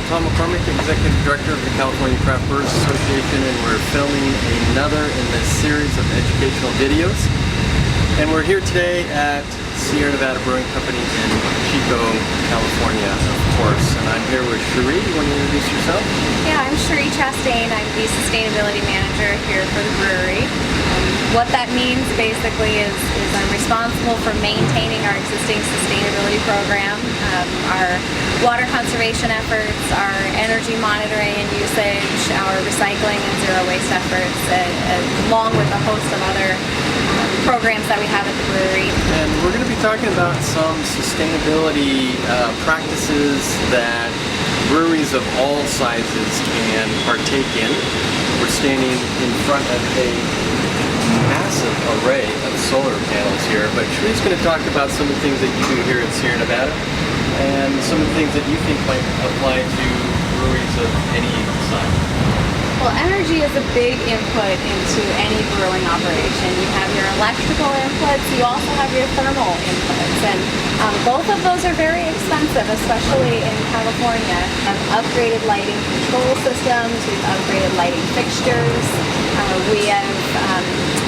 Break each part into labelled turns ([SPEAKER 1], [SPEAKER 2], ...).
[SPEAKER 1] Tom McCormick, Executive Director of the California Craft Brewers Association, and we're filming another in this series of educational videos. And we're here today at Sierra Nevada Brewing Company in Chico, California, of course. And I'm here with Cheri. You want to introduce yourself?
[SPEAKER 2] Yeah, I'm Cheri Chastain. I'm the Sustainability Manager here for the brewery. What that means basically is I'm responsible for maintaining our existing sustainability program, our water conservation efforts, our energy monitoring and usage, our recycling and zero waste efforts, along with a host of other programs that we have at the brewery.
[SPEAKER 1] And we're going to be talking about some sustainability practices that breweries of all sizes can partake in. We're standing in front of a massive array of solar panels here, but Cheri's going to talk about some of the things that you do here at Sierra Nevada and some of the things that you think might apply to breweries of any size.
[SPEAKER 2] Well, energy is a big input into any brewing operation. You have your electrical inputs, you also have your thermal inputs, and both of those are very expensive, especially in California. Upgraded lighting control systems, we've upgraded lighting fixtures, we have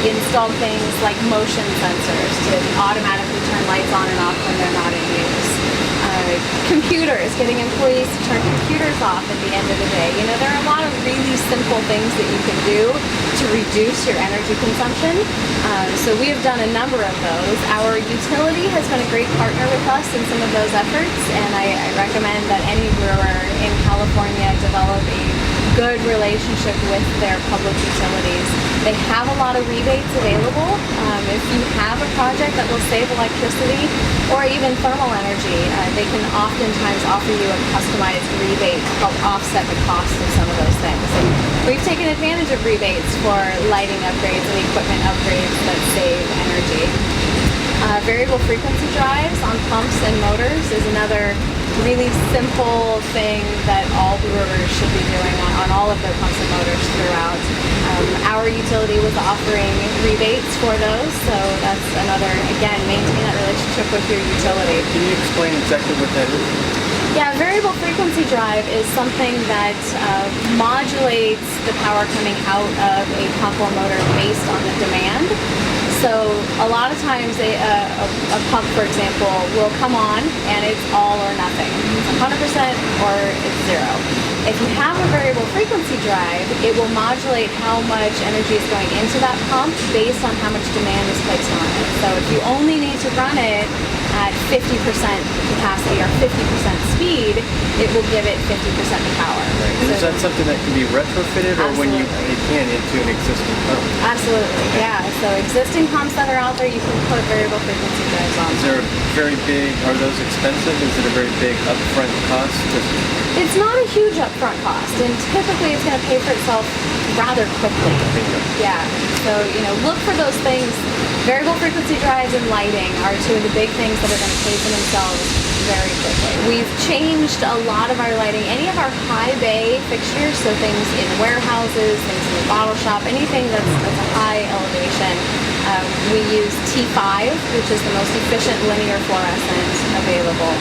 [SPEAKER 2] installed things like motion sensors to automatically turn lights on and off when they're not in use. Computers, getting employees to turn computers off at the end of the day. You know, there are a lot of really simple things that you can do to reduce your energy consumption. So we have done a number of those. Our utility has been a great partner with us in some of those efforts, and I recommend that any brewer in California develop a good relationship with their public utilities. They have a lot of rebates available. If you have a project that will save electricity or even thermal energy, they can oftentimes offer you a customized rebate to help offset the cost of some of those things. And we've taken advantage of rebates for lighting upgrades and equipment upgrades that save energy. Variable frequency drives on pumps and motors is another really simple thing that all brewers should be doing on all of their pumps and motors throughout. Our utility was offering rebates for those, so that's another, again, maintain that relationship with your utility.
[SPEAKER 1] Can you explain exactly what that is?
[SPEAKER 2] Yeah, variable frequency drive is something that modulates the power coming out of a pump or motor based on the demand. So a lot of times a pump, for example, will come on and it's all or nothing. It's 100% or it's zero. If you have a variable frequency drive, it will modulate how much energy is going into that pump based on how much demand is placed on it. So if you only need to run it at 50% capacity or 50% speed, it will give it 50% power.
[SPEAKER 1] Right. So is that something that can be retrofitted, or when you can into an existing pump?
[SPEAKER 2] Absolutely, yeah. So existing pumps that are out there, you can put variable frequency drives on.
[SPEAKER 1] Is there a very big, are those expensive? Is it a very big upfront cost?
[SPEAKER 2] It's not a huge upfront cost, and typically it's going to pay for itself rather quickly. Yeah, so look for those things. Variable frequency drives and lighting are two of the big things that are going to pay for themselves very quickly. We've changed a lot of our lighting. Any of our high bay fixtures, so things in warehouses, things in the bottle shop, anything that's a high elevation, we use T5, which is the most efficient linear fluorescent available.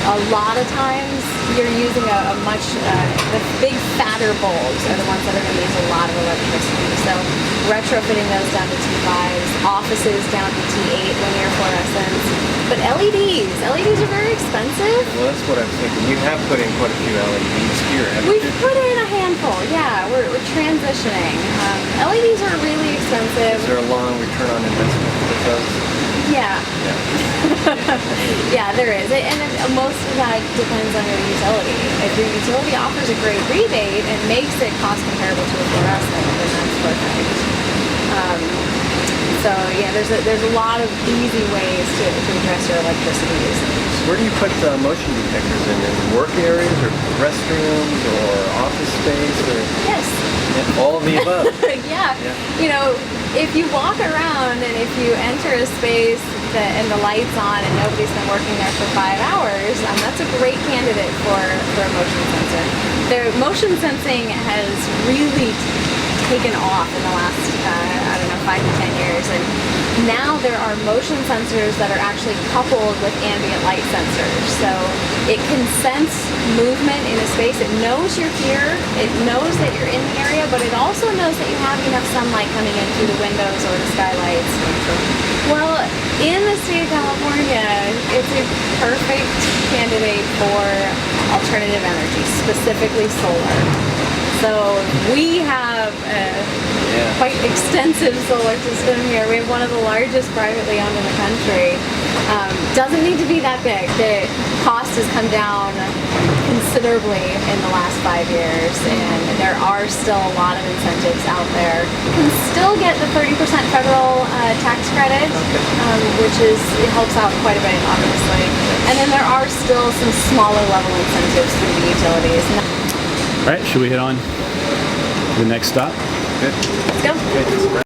[SPEAKER 2] A lot of times you're using the big fatter bulbs are the ones that are going to use a lot of electricity. So retrofitting those down to T5s, offices down to T8 linear fluorescents. But LEDs are very expensive.
[SPEAKER 1] Well, that's what I'm thinking. You have put in quite a few LEDs here, haven't you?
[SPEAKER 2] We've put in a handful, yeah. We're transitioning. LEDs are really expensive.
[SPEAKER 1] Is there a long return on investment with those?
[SPEAKER 2] Yeah. Yeah, there is. And most of that depends on your utility. If your utility offers a great rebate and makes it cost comparable to a fluorescent, then that's perfect. So yeah, there's a lot of easy ways to address your electricity usage.
[SPEAKER 1] Where do you put motion detectors in work areas or restrooms or office space? Or
[SPEAKER 2] Yes.
[SPEAKER 1] All of the above.
[SPEAKER 2] Yeah. If you walk around and if you enter a space and the light's on and nobody's been working there for 5 hours, that's a great candidate for a motion sensor. The motion sensing has really taken off in the last, 5 to 10 years. And Now there are motion sensors that are actually coupled with ambient light sensors. So it can sense movement in a space. It knows you're here. It knows that you're in the area, but it also knows that you have enough sunlight coming in through the windows or the skylights. Well, in the state of California, it's a perfect candidate for alternative energy, specifically solar. So we have a quite extensive solar system here. We have one of the largest privately owned in the country. Doesn't need to be that big. The cost has come down considerably in the last 5 years, and there are still a lot of incentives out there. You can still get the 30% federal tax credit, which it helps out quite a bit, obviously. And then there are still some smaller level incentives through the utilities.
[SPEAKER 3] All right, should we hit on the next stop?
[SPEAKER 1] Good.
[SPEAKER 2] Let's go.